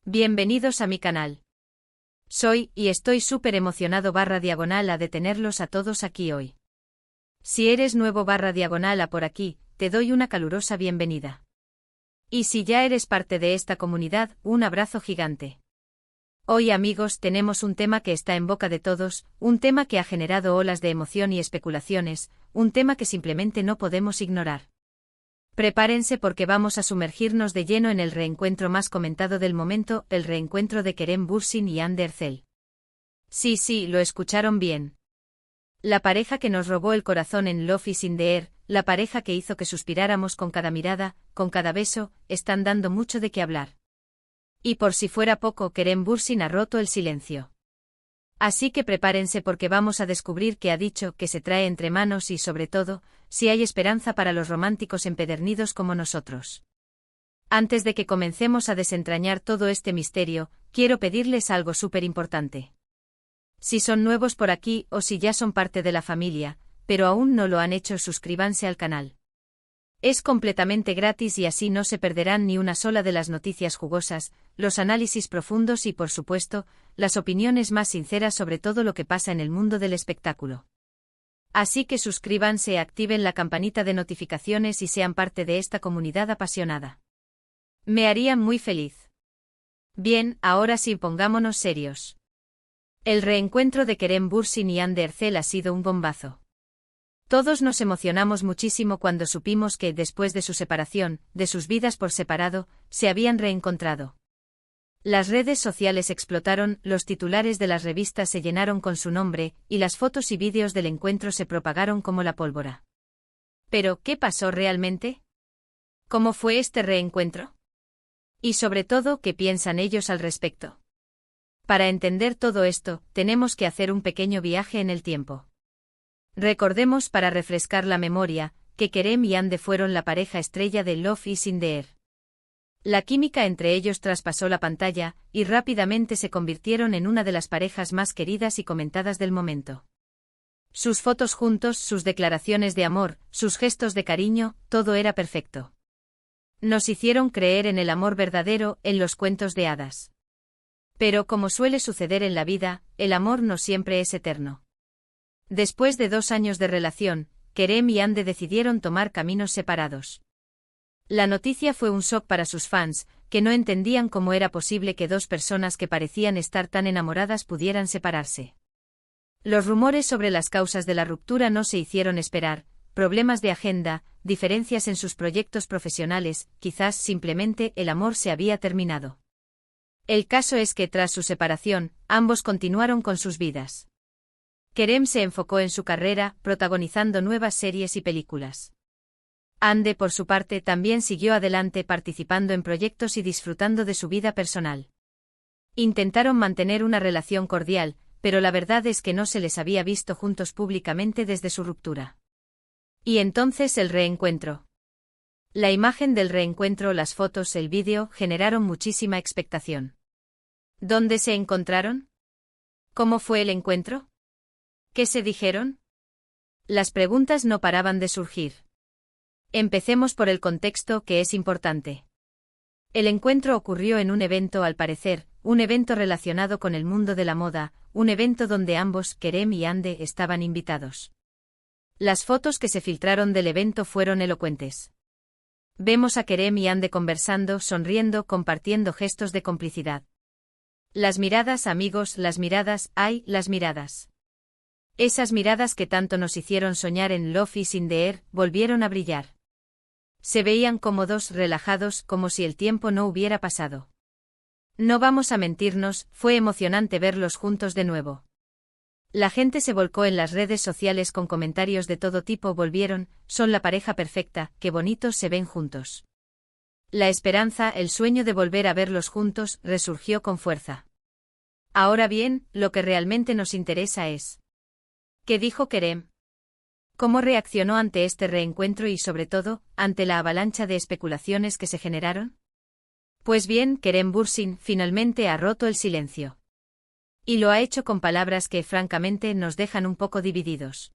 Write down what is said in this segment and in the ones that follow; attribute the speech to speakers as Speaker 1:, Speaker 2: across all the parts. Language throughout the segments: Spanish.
Speaker 1: Bienvenidos a mi canal. Y estoy súper emocionado /diagonal de tenerlos a todos aquí hoy. Si eres nuevo /diagonal a por aquí, te doy una calurosa bienvenida. Y si ya eres parte de esta comunidad, un abrazo gigante. Hoy amigos tenemos un tema que está en boca de todos, un tema que ha generado olas de emoción y especulaciones, un tema que simplemente no podemos ignorar. Prepárense porque vamos a sumergirnos de lleno en el reencuentro más comentado del momento, el reencuentro de Kerem Bürsin y Hande Erçel. Sí, lo escucharon bien. La pareja que nos robó el corazón en Love is in the Air, la pareja que hizo que suspiráramos con cada mirada, con cada beso, están dando mucho de qué hablar. Y por si fuera poco, Kerem Bürsin ha roto el silencio. Así que prepárense porque vamos a descubrir qué ha dicho, qué se trae entre manos y sobre todo, si hay esperanza para los románticos empedernidos como nosotros. Antes de que comencemos a desentrañar todo este misterio, quiero pedirles algo súper importante. Si son nuevos por aquí o si ya son parte de la familia, pero aún no lo han hecho, suscríbanse al canal. Es completamente gratis y así no se perderán ni una sola de las noticias jugosas, los análisis profundos y por supuesto, las opiniones más sinceras sobre todo lo que pasa en el mundo del espectáculo. Así que suscríbanse, activen la campanita de notificaciones y sean parte de esta comunidad apasionada. Me harían muy feliz. Bien, ahora sí pongámonos serios. El reencuentro de Kerem Bürsin y Hande Erçel ha sido un bombazo. Todos nos emocionamos muchísimo cuando supimos que, después de su separación, de sus vidas por separado, se habían reencontrado. Las redes sociales explotaron, los titulares de las revistas se llenaron con su nombre, y las fotos y vídeos del encuentro se propagaron como la pólvora. Pero, ¿qué pasó realmente? ¿Cómo fue este reencuentro? Y sobre todo, ¿qué piensan ellos al respecto? Para entender todo esto, tenemos que hacer un pequeño viaje en el tiempo. Recordemos para refrescar la memoria, que Kerem y Hande fueron la pareja estrella de Love is in the Air. La química entre ellos traspasó la pantalla, y rápidamente se convirtieron en una de las parejas más queridas y comentadas del momento. Sus fotos juntos, sus declaraciones de amor, sus gestos de cariño, todo era perfecto. Nos hicieron creer en el amor verdadero, en los cuentos de hadas. Pero como suele suceder en la vida, el amor no siempre es eterno. Después de 2 años de relación, Kerem y Hande decidieron tomar caminos separados. La noticia fue un shock para sus fans, que no entendían cómo era posible que 2 personas que parecían estar tan enamoradas pudieran separarse. Los rumores sobre las causas de la ruptura no se hicieron esperar, problemas de agenda, diferencias en sus proyectos profesionales, quizás simplemente el amor se había terminado. El caso es que tras su separación, ambos continuaron con sus vidas. Kerem se enfocó en su carrera, protagonizando nuevas series y películas. Hande, por su parte, también siguió adelante participando en proyectos y disfrutando de su vida personal. Intentaron mantener una relación cordial, pero la verdad es que no se les había visto juntos públicamente desde su ruptura. Y entonces el reencuentro. La imagen del reencuentro, las fotos, el vídeo, generaron muchísima expectación. ¿Dónde se encontraron? ¿Cómo fue el encuentro? ¿Qué se dijeron? Las preguntas no paraban de surgir. Empecemos por el contexto, que es importante. El encuentro ocurrió en un evento, al parecer, un evento relacionado con el mundo de la moda, un evento donde ambos, Kerem y Hande, estaban invitados. Las fotos que se filtraron del evento fueron elocuentes. Vemos a Kerem y Hande conversando, sonriendo, compartiendo gestos de complicidad. Las miradas, amigos, las miradas, ¡ay, las miradas! Esas miradas que tanto nos hicieron soñar en Love is in the Air, volvieron a brillar. Se veían cómodos, relajados, como si el tiempo no hubiera pasado. No vamos a mentirnos, fue emocionante verlos juntos de nuevo. La gente se volcó en las redes sociales con comentarios de todo tipo. Volvieron, son la pareja perfecta, qué bonitos se ven juntos. La esperanza, el sueño de volver a verlos juntos, resurgió con fuerza. Ahora bien, lo que realmente nos interesa es: ¿qué dijo Kerem? ¿Cómo reaccionó ante este reencuentro y sobre todo, ante la avalancha de especulaciones que se generaron? Pues bien, Kerem Bürsin finalmente ha roto el silencio. Y lo ha hecho con palabras que francamente nos dejan un poco divididos.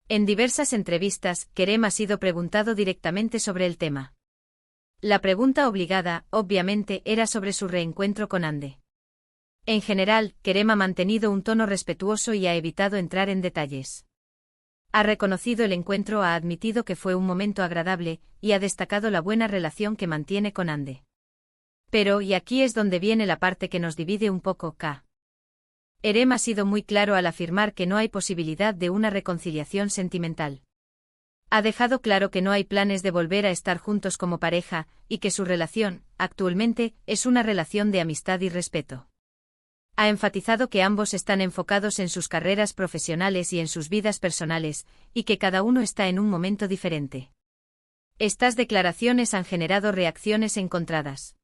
Speaker 1: En diversas entrevistas, Kerem ha sido preguntado directamente sobre el tema. La pregunta obligada, obviamente, era sobre su reencuentro con Ande. En general, Kerem ha mantenido un tono respetuoso y ha evitado entrar en detalles. Ha reconocido el encuentro, ha admitido que fue un momento agradable, y ha destacado la buena relación que mantiene con Ande. Pero, y aquí es donde viene la parte que nos divide un poco, Kerem ha sido muy claro al afirmar que no hay posibilidad de una reconciliación sentimental. Ha dejado claro que no hay planes de volver a estar juntos como pareja, y que su relación, actualmente, es una relación de amistad y respeto. Ha enfatizado que ambos están enfocados en sus carreras profesionales y en sus vidas personales, y que cada uno está en un momento diferente. Estas declaraciones han generado reacciones encontradas.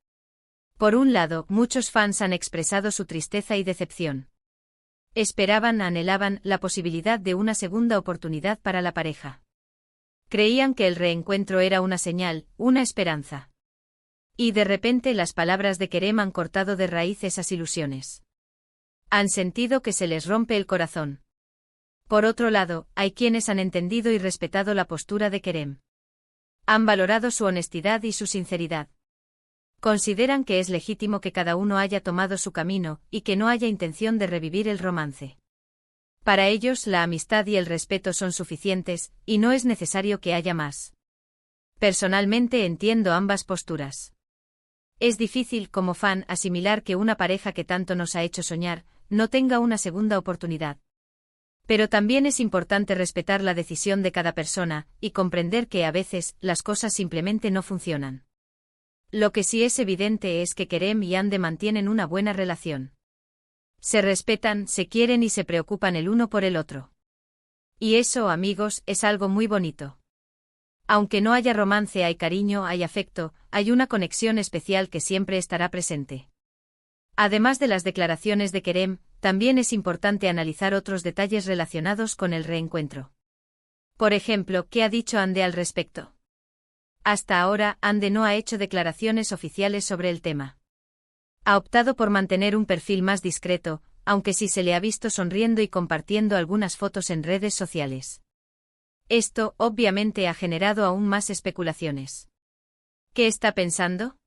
Speaker 1: Por un lado, muchos fans han expresado su tristeza y decepción. Esperaban, anhelaban, la posibilidad de una segunda oportunidad para la pareja. Creían que el reencuentro era una señal, una esperanza. Y de repente las palabras de Kerem han cortado de raíz esas ilusiones. Han sentido que se les rompe el corazón. Por otro lado, hay quienes han entendido y respetado la postura de Kerem. Han valorado su honestidad y su sinceridad. Consideran que es legítimo que cada uno haya tomado su camino, y que no haya intención de revivir el romance. Para ellos la amistad y el respeto son suficientes, y no es necesario que haya más. Personalmente entiendo ambas posturas. Es difícil, como fan, asimilar que una pareja que tanto nos ha hecho soñar, no tenga una segunda oportunidad. Pero también es importante respetar la decisión de cada persona, y comprender que a veces, las cosas simplemente no funcionan. Lo que sí es evidente es que Kerem y Ande mantienen una buena relación. Se respetan, se quieren y se preocupan el uno por el otro. Y eso, amigos, es algo muy bonito. Aunque no haya romance, hay cariño, hay afecto, hay una conexión especial que siempre estará presente. Además de las declaraciones de Kerem, también es importante analizar otros detalles relacionados con el reencuentro. Por ejemplo, ¿qué ha dicho Ande al respecto? Hasta ahora, Ande no ha hecho declaraciones oficiales sobre el tema. Ha optado por mantener un perfil más discreto, aunque sí se le ha visto sonriendo y compartiendo algunas fotos en redes sociales. Esto, obviamente, ha generado aún más especulaciones. ¿Qué está pensando?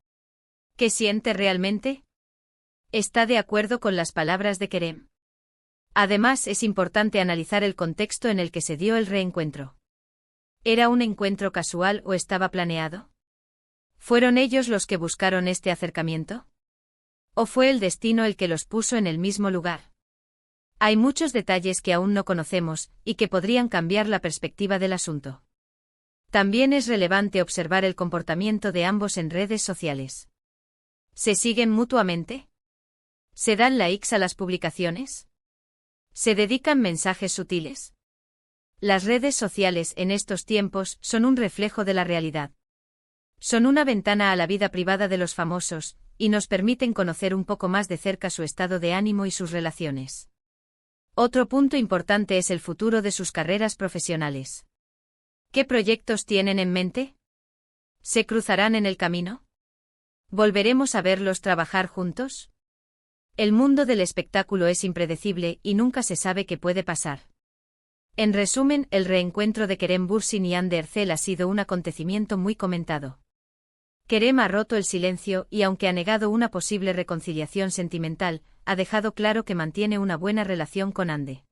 Speaker 1: ¿Qué siente realmente? ¿Está de acuerdo con las palabras de Kerem? Además, es importante analizar el contexto en el que se dio el reencuentro. ¿Era un encuentro casual o estaba planeado? ¿Fueron ellos los que buscaron este acercamiento? ¿O fue el destino el que los puso en el mismo lugar? Hay muchos detalles que aún no conocemos, y que podrían cambiar la perspectiva del asunto. También es relevante observar el comportamiento de ambos en redes sociales. ¿Se siguen mutuamente? ¿Se dan likes a las publicaciones? ¿Se dedican mensajes sutiles? Las redes sociales en estos tiempos son un reflejo de la realidad. Son una ventana a la vida privada de los famosos, y nos permiten conocer un poco más de cerca su estado de ánimo y sus relaciones. Otro punto importante es el futuro de sus carreras profesionales. ¿Qué proyectos tienen en mente? ¿Se cruzarán en el camino? ¿Volveremos a verlos trabajar juntos? El mundo del espectáculo es impredecible y nunca se sabe qué puede pasar. En resumen, el reencuentro de Kerem Bürsin y Hande Erçel ha sido un acontecimiento muy comentado. Kerem ha roto el silencio y, aunque ha negado una posible reconciliación sentimental, ha dejado claro que mantiene una buena relación con Hande.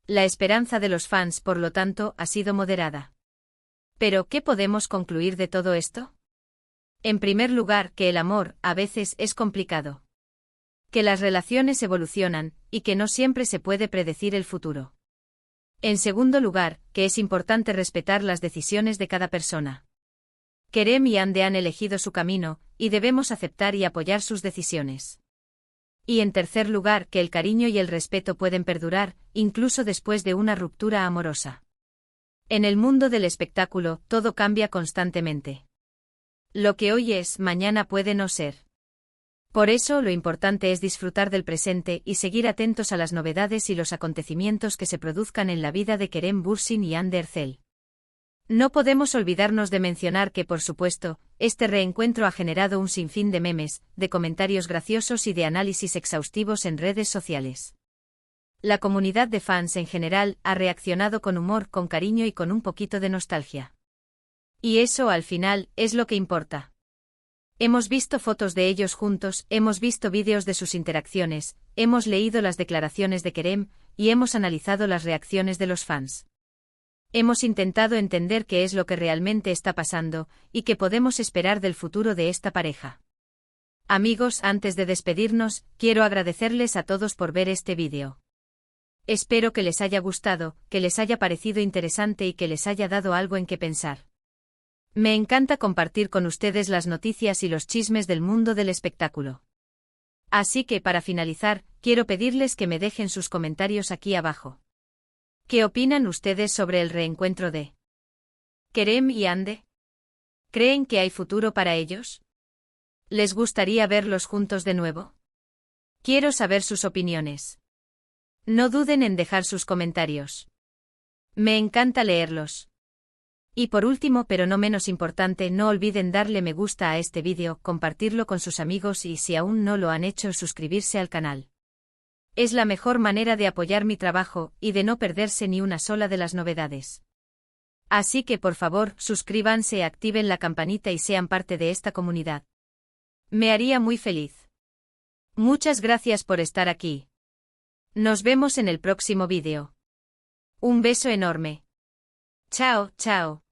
Speaker 1: La esperanza de los fans, por lo tanto, ha sido moderada. Pero, ¿qué podemos concluir de todo esto? En primer lugar, que el amor, a veces, es complicado. Que las relaciones evolucionan, y que no siempre se puede predecir el futuro. En segundo lugar, que es importante respetar las decisiones de cada persona. Kerem y Hande han elegido su camino, y debemos aceptar y apoyar sus decisiones. Y en tercer lugar, que el cariño y el respeto pueden perdurar, incluso después de una ruptura amorosa. En el mundo del espectáculo, todo cambia constantemente. Lo que hoy es, mañana puede no ser. Por eso, lo importante es disfrutar del presente y seguir atentos a las novedades y los acontecimientos que se produzcan en la vida de Kerem Bürsin y Hande Erçel. No podemos olvidarnos de mencionar que, por supuesto, este reencuentro ha generado un sinfín de memes, de comentarios graciosos y de análisis exhaustivos en redes sociales. La comunidad de fans en general ha reaccionado con humor, con cariño y con un poquito de nostalgia. Y eso, al final, es lo que importa. Hemos visto fotos de ellos juntos, hemos visto vídeos de sus interacciones, hemos leído las declaraciones de Kerem, y hemos analizado las reacciones de los fans. Hemos intentado entender qué es lo que realmente está pasando, y qué podemos esperar del futuro de esta pareja. Amigos, antes de despedirnos, quiero agradecerles a todos por ver este vídeo. Espero que les haya gustado, que les haya parecido interesante y que les haya dado algo en qué pensar. Me encanta compartir con ustedes las noticias y los chismes del mundo del espectáculo. Así que, para finalizar, quiero pedirles que me dejen sus comentarios aquí abajo. ¿Qué opinan ustedes sobre el reencuentro de Kerem y Hande? ¿Creen que hay futuro para ellos? ¿Les gustaría verlos juntos de nuevo? Quiero saber sus opiniones. No duden en dejar sus comentarios. Me encanta leerlos. Y por último, pero no menos importante, no olviden darle me gusta a este vídeo, compartirlo con sus amigos y si aún no lo han hecho, suscribirse al canal. Es la mejor manera de apoyar mi trabajo y de no perderse ni una sola de las novedades. Así que por favor, suscríbanse, activen la campanita y sean parte de esta comunidad. Me haría muy feliz. Muchas gracias por estar aquí. Nos vemos en el próximo vídeo. Un beso enorme. Chao, chao.